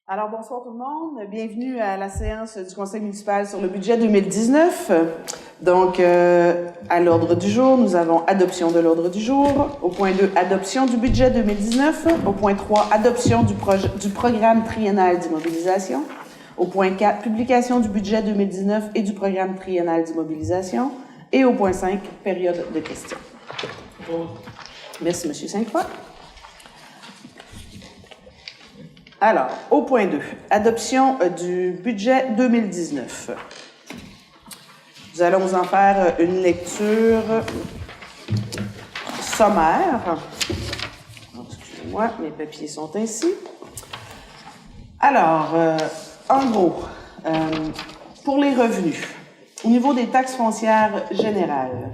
Alors, bonsoir tout le monde. Bienvenue à la séance du Conseil municipal sur le budget 2019. Donc, à l'ordre du jour, nous avons adoption de l'ordre du jour. Au point 2, adoption du budget 2019. Au point 3, adoption du programme triennal d'immobilisation. Au point 4, publication du budget 2019 et du programme triennal d'immobilisation. Et au point 5, période de questions. Merci, M. Sainte-Croix. Alors, au point 2, adoption du budget 2019. Nous allons en faire une lecture sommaire. Excusez-moi, mes papiers sont ainsi. Alors, en gros, pour les revenus, au niveau des taxes foncières générales,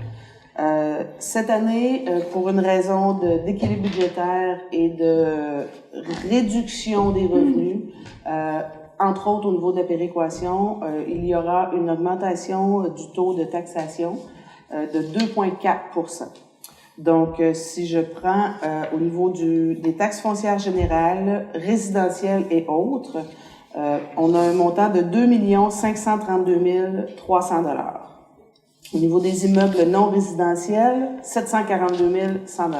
cette année, pour une raison d'équilibre budgétaire et de réduction des revenus, entre autres au niveau de la péréquation, il y aura une augmentation du taux de taxation de 2,4 %. Donc, si je prends au niveau des taxes foncières générales, résidentielles et autres, on a un montant de 2 532 300 $. Au niveau des immeubles non résidentiels, 742 100 $.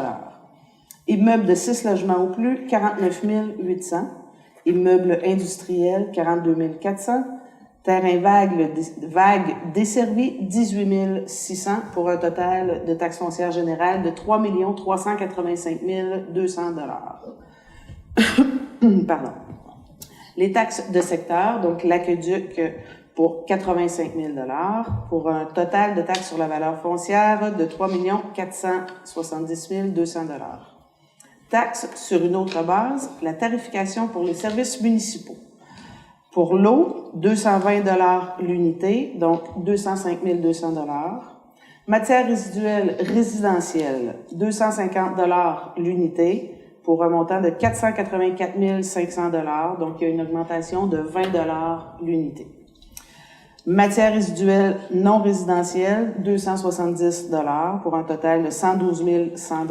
Immeubles de 6 logements ou plus, 49 800. Immeubles industriels, 42 400. Terrains vagues desservis, 18 600 pour un total de taxes foncières générales de 3 385 200 $. Pardon. Les taxes de secteur, donc l'aqueduc, pour 85 000 $, pour un total de taxes sur la valeur foncière de 3 470 200 $. Taxes sur une autre base, la tarification pour les services municipaux. Pour l'eau, 220 $ l'unité, donc 205 200 $. Matières résiduelles résidentielles, 250 $ l'unité, pour un montant de 484 500 $, donc il y a une augmentation de 20 $ l'unité. Matières résiduelles non résidentielles, 270 $ pour un total de 112 100 $.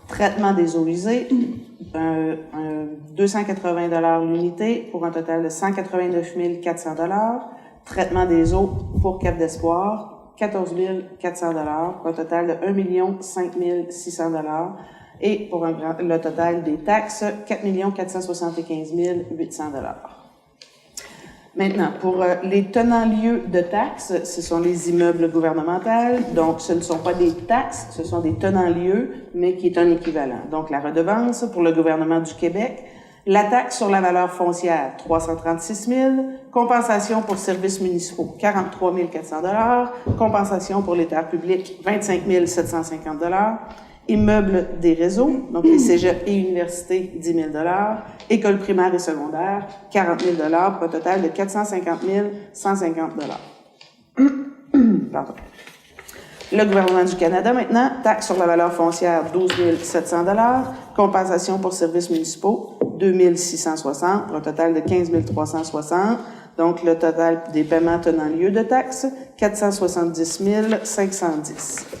Traitement des eaux usées, 280 $ l'unité pour un total de 189 400 $. Traitement des eaux pour Cap d'Espoir, 14 400 $ pour un total de 1 5 600 $. Et pour le total des taxes, 4 475 800 $. Maintenant, pour les tenants-lieux de taxes, ce sont les immeubles gouvernementaux. Donc, ce ne sont pas des taxes, ce sont des tenants-lieux, mais qui est un équivalent. Donc, la redevance pour le gouvernement du Québec, la taxe sur la valeur foncière, 336 000, compensation pour services municipaux, 43 400 $, compensation pour les terres publiques, 25 750 $, immeubles des réseaux, donc les cégeps et universités, 10 000 $, écoles primaires et secondaires, 40 000 $ pour un total de 450 150 $. Pardon. Le gouvernement du Canada, maintenant, taxe sur la valeur foncière, 12 700 $, compensation pour services municipaux, 2 660 pour un total de 15 360 $. Donc, le total des paiements tenant lieu de taxes, 470 510 $.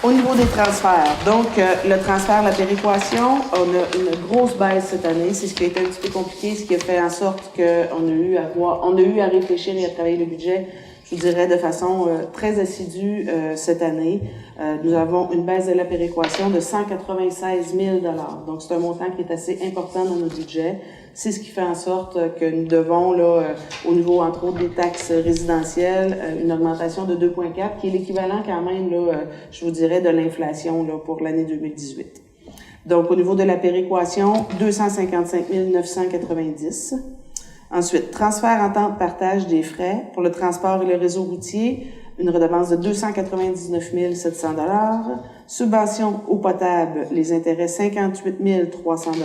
Au niveau des transferts, donc le transfert, la péréquation, on a une grosse baisse cette année. C'est ce qui a été un petit peu compliqué, ce qui a fait en sorte qu'on a eu à réfléchir et à travailler le budget, je vous dirais, de façon très assidue cette année. Nous avons une baisse de la péréquation de 196 000 $. Donc, c'est un montant qui est assez important dans notre budget. C'est ce qui fait en sorte que nous devons, là, au niveau, entre autres, des taxes résidentielles, une augmentation de 2,4, qui est l'équivalent quand même, là, je vous dirais, de l'inflation là, pour l'année 2018. Donc, au niveau de la péréquation, 255 990. Ensuite, transfert entente partage des frais pour le transport et le réseau routier, une redevance de 299 700 $. Subvention eau potable, les intérêts 58 300 $.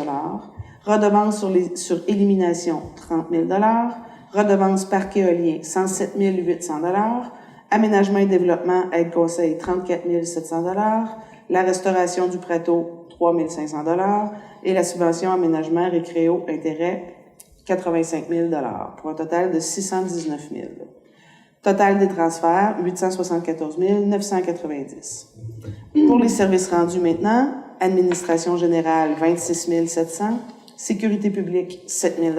Redevance sur élimination, 30 000 $. Redevance parc éolien, 107 800 $. Aménagement et développement, aide conseil, 34 700 $. La restauration du Prateau, 3 500 $. Et la subvention aménagement récréo intérêt, 85 000 $, pour un total de 619 000 $. Total des transferts, 874 990. Pour les services rendus maintenant, Administration générale, 26 700. Sécurité publique, 7 000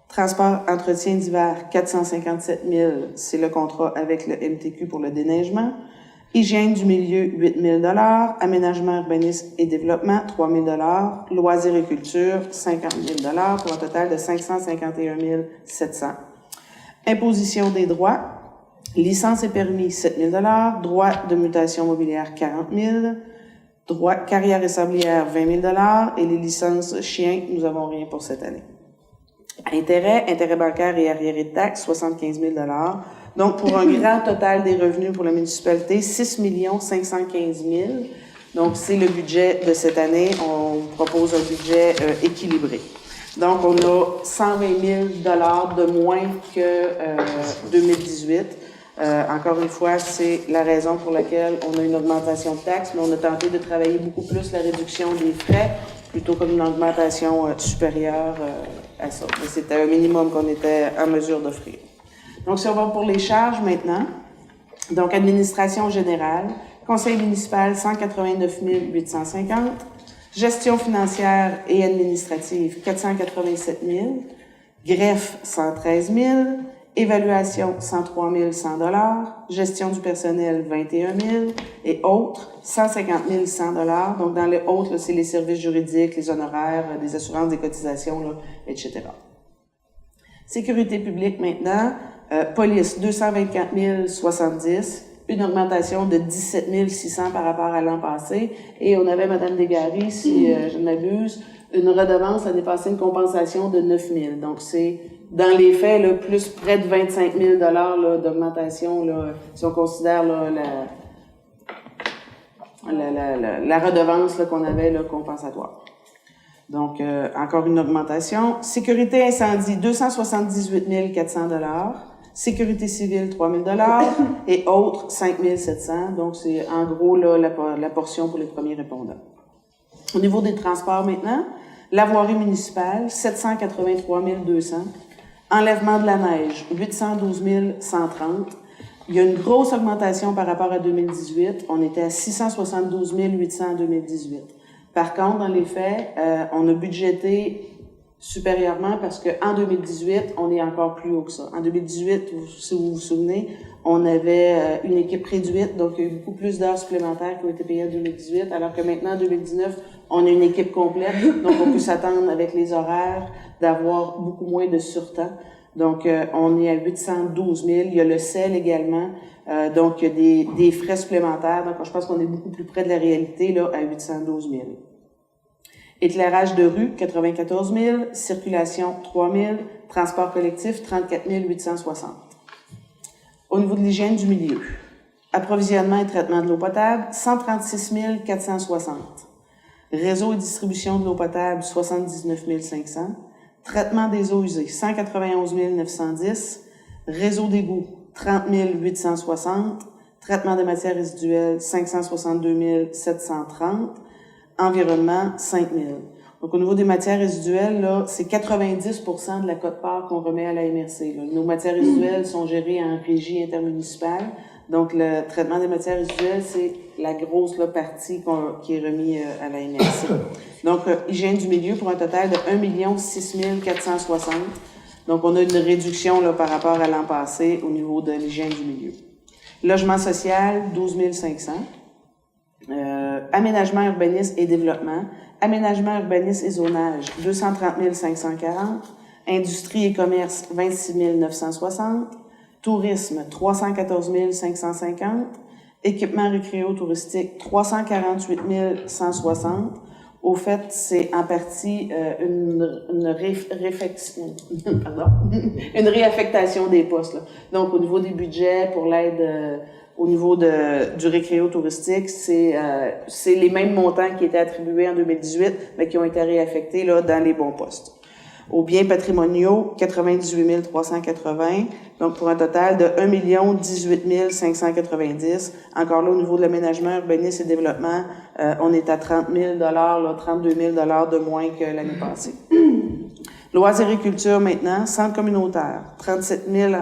Transport, entretien d'hiver, 457 000 c'est le contrat avec le MTQ pour le déneigement. Hygiène du milieu, 8 000 Aménagement, urbanisme et développement, 3 000 Loisirs et culture, 50 000 pour un total de 551 700. Imposition des droits, licence et permis, 7 000 Droit de mutation mobilière, 40 000 Droit carrière et sablière, 20 000 et les licences chiens, nous n'avons rien pour cette année. Intérêt bancaire et arriérés de taxes, 75 000 Donc, pour un grand total des revenus pour la municipalité, 6 515 000 Donc, c'est le budget de cette année. On propose un budget équilibré. Donc, on a 120 000 de moins que 2018. Encore une fois, c'est la raison pour laquelle on a une augmentation de taxes, mais on a tenté de travailler beaucoup plus la réduction des frais plutôt comme une augmentation supérieure à ça. Mais c'était un minimum qu'on était en mesure d'offrir. Donc, si on va pour les charges maintenant, donc administration générale, conseil municipal, 189 850, gestion financière et administrative, 487 000, greffe, 113 000, évaluation, 103 100 gestion du personnel, 21 000 et autres, 150 100 Donc, dans les autres, là, c'est les services juridiques, les honoraires, des assurances, des cotisations, là, etc. Sécurité publique maintenant, police, 224 070, une augmentation de 17 600 par rapport à l'an passé. Et on avait, Mme Desgaris, si je ne m'abuse, une redevance a dépassé une compensation de 9 000 Donc, c'est, dans les faits, là, plus près de 25 000 là, d'augmentation, là, si on considère là, la redevance là, qu'on avait là, compensatoire. Donc, encore une augmentation. Sécurité incendie, 278 400 Sécurité civile, 3 000 et autres, 5 700 Donc, c'est en gros là, la portion pour les premiers répondants. Au niveau des transports maintenant, la voirie municipale, 783 200 Enlèvement de la neige, 812 130 Il y a une grosse augmentation par rapport à 2018. On était à 672 800 en 2018. Par contre, dans les faits, on a budgété supérieurement parce qu'en 2018, on est encore plus haut que ça. En 2018, si vous vous souvenez, on avait une équipe réduite, donc il y a eu beaucoup plus d'heures supplémentaires qui ont été payées en 2018, alors que maintenant, en 2019, on a une équipe complète, donc on peut s'attendre avec les horaires d'avoir beaucoup moins de surtemps. Donc, on est à 812 000 Il y a le sel également, donc il y a des frais supplémentaires. Donc, je pense qu'on est beaucoup plus près de la réalité, là, à 812 000 Éclairage de rue, 94 000 Circulation, 3 000 Transport collectif, 34 860 Au niveau de l'hygiène du milieu, approvisionnement et traitement de l'eau potable, 136 460 Réseau et distribution de l'eau potable, 79 500 Traitement des eaux usées, 191 910 Réseau d'égouts, 30 860 Traitement des matières résiduelles, 562 730 Environnement, 5 000 Donc, au niveau des matières résiduelles, là, c'est 90% de la quote-part qu'on remet à la MRC. Là. Nos matières résiduelles sont gérées en régie intermunicipale. Donc, le traitement des matières résiduelles, c'est la grosse là, partie qui est remise à la MRC. Donc, hygiène du milieu pour un total de 1 6 460 Donc, on a une réduction là, par rapport à l'an passé au niveau de l'hygiène du milieu. Logement social, 12 500 Aménagement, urbanisme et développement. Aménagement, urbanisme et zonage, 230 540 Industrie et commerce, 26 960 Tourisme, 314 550 Équipement récréo-touristique, 348 160 Au fait, c'est en partie une réaffectation des postes. Là. Donc, au niveau des budgets pour l'aide au niveau du récréo-touristique, c'est les mêmes montants qui étaient attribués en 2018, mais qui ont été réaffectés là, dans les bons postes. Aux biens patrimoniaux, 98 380 donc pour un total de 1 18 590 Encore là, au niveau de l'aménagement, urbanisme et développement, on est à 30 000 là, 32 000 de moins que l'année passée. Loisirs et culture maintenant, centre communautaire, 37 000,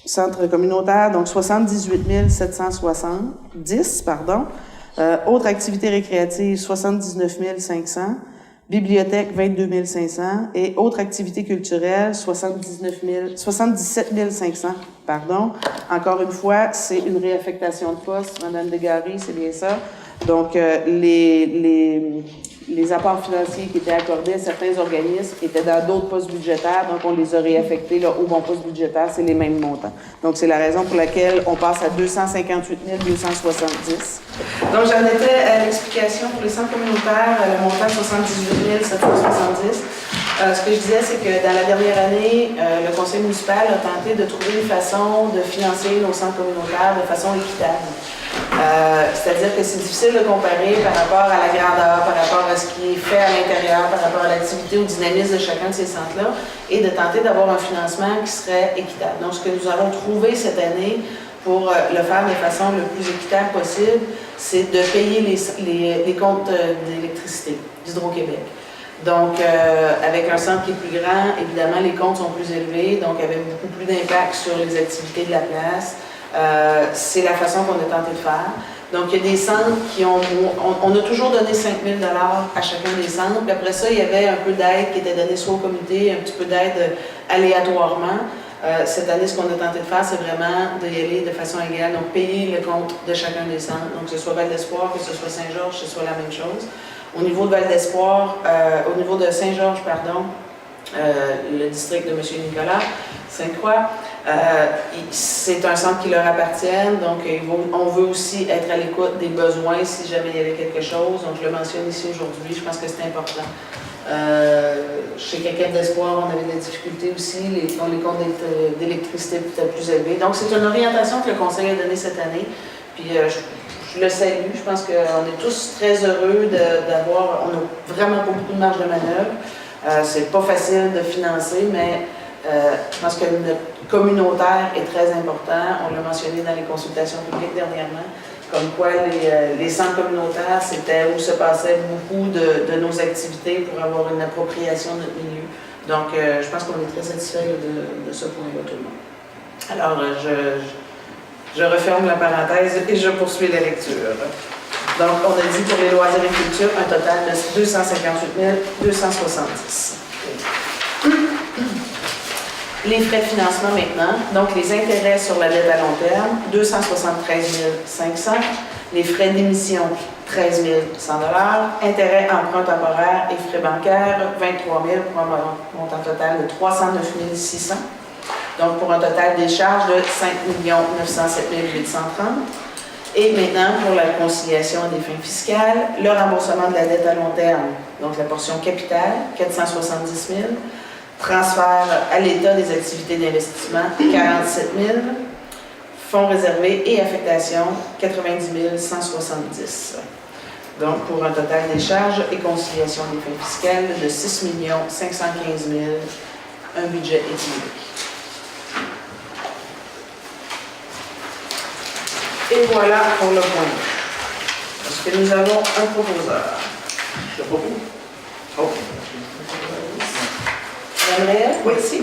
centre communautaire, donc 78 770 Autres activités récréatives, 79 500. Bibliothèque, 22 500. Et autres activités culturelles, 77 500. Pardon. Encore une fois, c'est une réaffectation de poste. Madame Desgaris, c'est bien ça. Donc, les apports financiers qui étaient accordés à certains organismes étaient dans d'autres postes budgétaires, donc on les a réaffectés là, au bon poste budgétaire, c'est les mêmes montants. Donc, c'est la raison pour laquelle on passe à 258 270. Donc, j'en étais à l'explication pour les centres communautaires, le montant de 78 770. Ce que je disais, c'est que dans la dernière année, le conseil municipal a tenté de trouver une façon de financer nos centres communautaires de façon équitable. C'est-à-dire que c'est difficile de comparer par rapport à la grandeur, par rapport à ce qui est fait à l'intérieur, par rapport à l'activité, au dynamisme de chacun de ces centres-là, et de tenter d'avoir un financement qui serait équitable. Donc, ce que nous avons trouvé cette année pour le faire de façon le plus équitable possible, c'est de payer les comptes d'électricité d'Hydro-Québec. Donc, avec un centre qui est plus grand, évidemment, les comptes sont plus élevés, donc avec beaucoup plus d'impact sur les activités de la place. C'est la façon qu'on a tenté de faire. Donc, il y a des centres qui ont... On a toujours donné 5 000 $ à chacun des centres. Puis après ça, il y avait un peu d'aide qui était donnée soit au comité, un petit peu d'aide aléatoirement. Cette année, ce qu'on a tenté de faire, c'est vraiment d'y aller de façon égale. Donc, payer le compte de chacun des centres. Donc, que ce soit Val d'Espoir, que ce soit Saint-Georges, que ce soit la même chose. Au niveau de Val d'Espoir, au niveau de Saint-Georges, pardon, le district de M. Nicolas Sainte-Croix, c'est un centre qui leur appartient, donc on veut aussi être à l'écoute des besoins si jamais il y avait quelque chose. Donc je le mentionne ici aujourd'hui, je pense que c'est important. Chez Caquette d'Espoir, on avait des difficultés aussi, les comptes d'électricité peut-être plus élevés. Donc c'est une orientation que le Conseil a donnée cette année. Puis je le salue, je pense qu'on est tous très heureux d'avoir, on n'a vraiment pas beaucoup de marge de manœuvre. C'est pas facile de financer, mais je pense que notre communautaire est très important. On l'a mentionné dans les consultations publiques dernièrement, comme quoi les centres communautaires, c'était où se passait beaucoup de nos activités pour avoir une appropriation de notre milieu. Donc, je pense qu'on est très satisfait de ce point-là, tout le monde. Alors, je referme la parenthèse et je poursuis la lecture. Donc, on a dit pour les loisirs et culture, un total de 258 270. Les frais de financement maintenant, donc les intérêts sur la dette à long terme, 273 500. Les frais d'émission, 13 100 $. Intérêts, emprunt temporaire et frais bancaires, 23 000 pour un montant total de 309 600. Donc, pour un total des charges de 5 907 830. Et maintenant, pour la conciliation des fins fiscales, le remboursement de la dette à long terme, donc la portion capitale, 470 000. Transfert à l'État des activités d'investissement, 47 000. Fonds réservés et affectation, 90 170. Donc, pour un total des charges et conciliation des fins fiscales de 6 515 000, un budget équilibré. Et voilà pour le point. Est-ce que nous avons un proposeur? Je propose. Oh. Oui, si.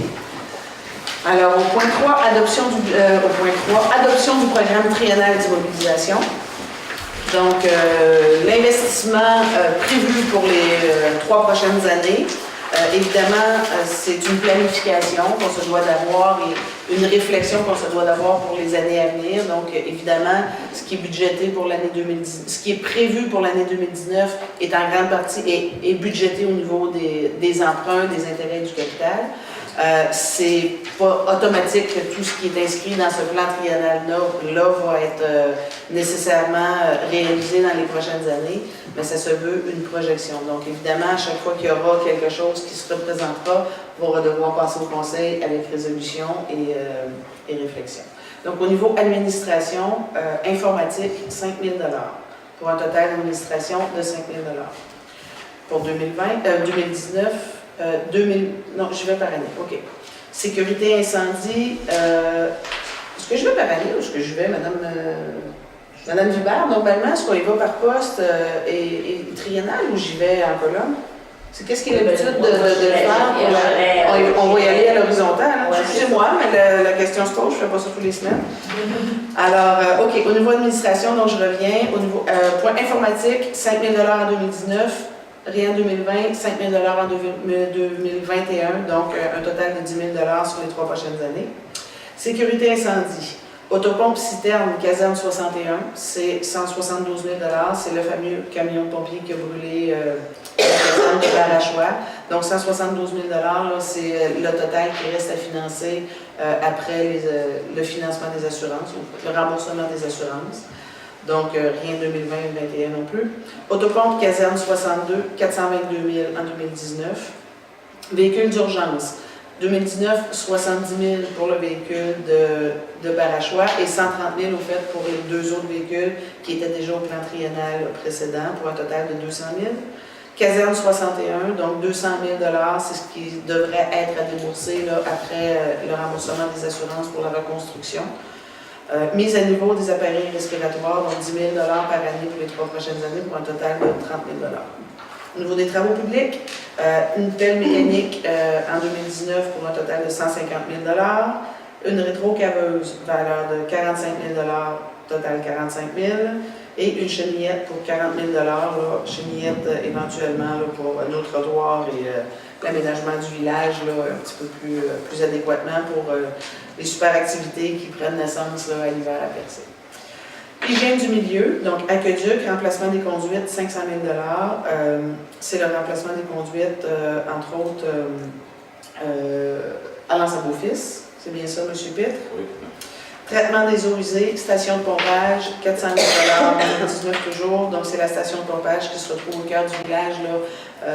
Alors, au point 3, adoption du programme triennal d'immobilisation. Donc, l'investissement prévu pour les 3 prochaines années, évidemment, c'est une planification qu'on se doit d'avoir et une réflexion qu'on se doit d'avoir pour les années à venir. Donc, évidemment, ce qui est budgété pour l'année 2010, ce qui est prévu pour l'année 2019 est en grande partie est budgété au niveau des emprunts, des intérêts du capital. C'est pas automatique que tout ce qui est inscrit dans ce plan triennal-là va être nécessairement réalisé dans les prochaines années, mais ça se veut une projection. Donc, évidemment, à chaque fois qu'il y aura quelque chose qui se représentera, on va devoir passer au conseil avec résolution et réflexion. Donc, au niveau administration, informatique, 5 000 $, pour un total d'administration de 5 000 $. Pour 2019, non, je vais par année, OK. Sécurité incendie, est-ce que je vais par année ou est-ce que je vais, Madame Vibert, normalement, est-ce qu'on y va par poste et triennal ou j'y vais en colonne? C'est qu'est-ce qui est l'habitude de faire? On va y aller à l'horizontale, hein? Excusez-moi, mais la question se pose, je ne fais pas ça tous les semaines. Alors, OK, au niveau administration, donc je reviens. Au niveau point informatique, 5 000 en 2019, rien en 2020, 5 000 en 2021, donc un total de 10 000 sur les 3 prochaines années. Sécurité incendie. Autopompe citerne, caserne 61, c'est 172 000 c'est le fameux camion de pompier qui a brûlé la caserne de Barachois. Donc 172 000 c'est le total qui reste à financer après le financement des assurances, le remboursement des assurances. Donc rien 2020-2021 non plus. Autopompe caserne 62, 422 000 en 2019. Véhicules d'urgence. 2019, 70 000 pour le véhicule de Barachois et 130 000 au fait pour les 2 autres véhicules qui étaient déjà au plan triennal précédent pour un total de 200 000. Caserne 61, donc 200 000 c'est ce qui devrait être à débourser là, après le remboursement des assurances pour la reconstruction. Mise à niveau des appareils respiratoires, donc 10 000 par année pour les 3 prochaines années pour un total de 30 000 Au niveau des travaux publics, une pelle mécanique en 2019 pour un total de 150 000 une rétrocaveuse, valeur de 45 000 total 45 000 et une chenillette pour 40 000 chenillette éventuellement là, pour nos trottoirs et l'aménagement du village là, un petit peu plus adéquatement pour les super activités qui prennent naissance là, à l'hiver à Percé. Hygiène du milieu, donc aqueduc, remplacement des conduites, 500 000 c'est le remplacement des conduites, entre autres, à l'Anse-à-Beaufils. C'est bien ça, M. Pitt? Oui. Traitement des eaux usées, station de pompage, 400 000 en 2019 toujours. Donc, c'est la station de pompage qui se retrouve au cœur du village, là,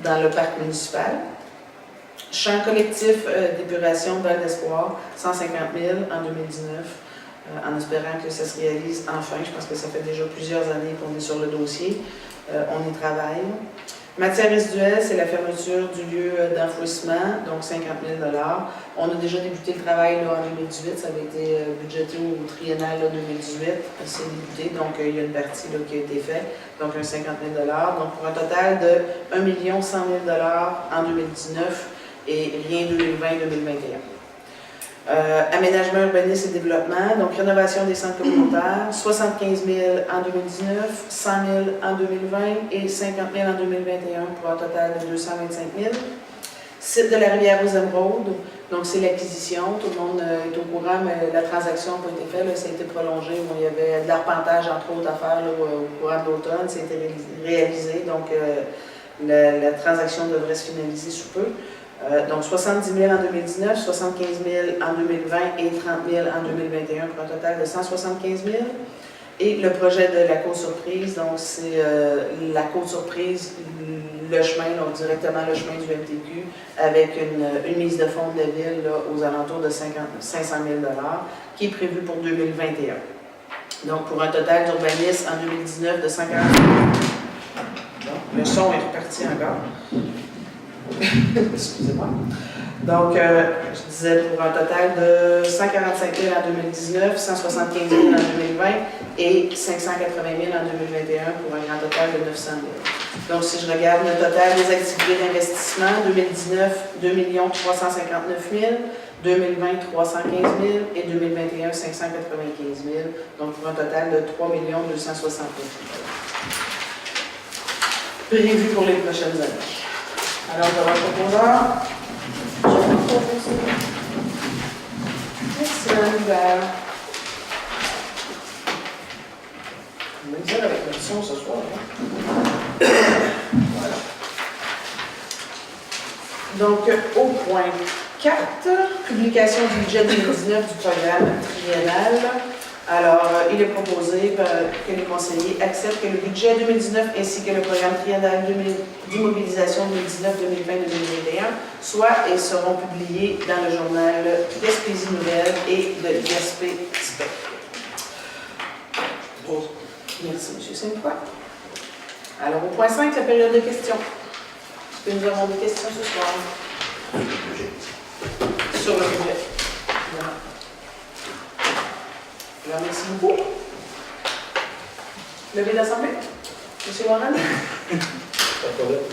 dans le parc municipal. Champ collectif d'épuration Val d'Espoir, 150 000 en 2019. En espérant que ça se réalise enfin. Je pense que ça fait déjà plusieurs années qu'on est sur le dossier. On y travaille. Matière résiduelle, c'est la fermeture du lieu d'enfouissement, donc 50 000 On a déjà débuté le travail là, en 2018. Ça avait été budgété au triennal là, 2018. C'est débuté, donc il y a une partie là, qui a été faite, donc un 50 000 donc pour un total de 1 100 000 en 2019 et rien 2020-2021. Aménagement, urbanisme et développement, donc rénovation des centres communautaires, 75 000 en 2019, 100 000 en 2020 et 50 000 en 2021 pour un total de 225 000. Site de la rivière aux Émeraudes, donc c'est l'acquisition, tout le monde est au courant, mais la transaction n'a pas été faite, là, ça a été prolongé. Bon, il y avait de l'arpentage, entre autres, à faire là, au courant de l'automne, ça a été réalisé, donc la transaction devrait se finaliser sous peu. Donc 70 000 en 2019, 75 000 en 2020 et 30 000 en 2021 pour un total de 175 000. Et le projet de la côte-surprise, donc c'est la côte-surprise, le chemin, donc directement le chemin du MTQ, avec une mise de fonds de la ville là, aux alentours de 500 000 qui est prévue pour 2021. Donc pour un total d'urbanisme en 2019 de 140 000. Donc le son est reparti encore. Excusez-moi. Donc, je disais pour un total de 145 000 en 2019, 175 000 en 2020 et 580 000 en 2021 pour un grand total de 900 000. Donc, si je regarde le total des activités d'investissement, 2019, 2 359 000, 2020, 315 000 et 2021, 595 000. Donc, pour un total de 3 269 000 prévu pour les prochaines années. Alors, je vais proposeur. Je vais proposer. Excellent hiver. On va dire avec le son ce soir. Hein? Voilà. Donc, au point 4, publication du budget 2019 du programme triennal. Alors, il est proposé que les conseillers acceptent que le budget 2019 ainsi que le programme triennal d'immobilisation 2019-2020-2021 soient et seront publiés dans le journal Gaspésie Nouvelle et de Gaspé Spec. Merci, M. Sainte-Croix. Alors, au point 5, la période de questions. Est-ce que nous avons des questions ce soir? Sur le budget. Voilà. Alors, merci beaucoup. Levée d'assemblée. M. Warren? Pas de problème.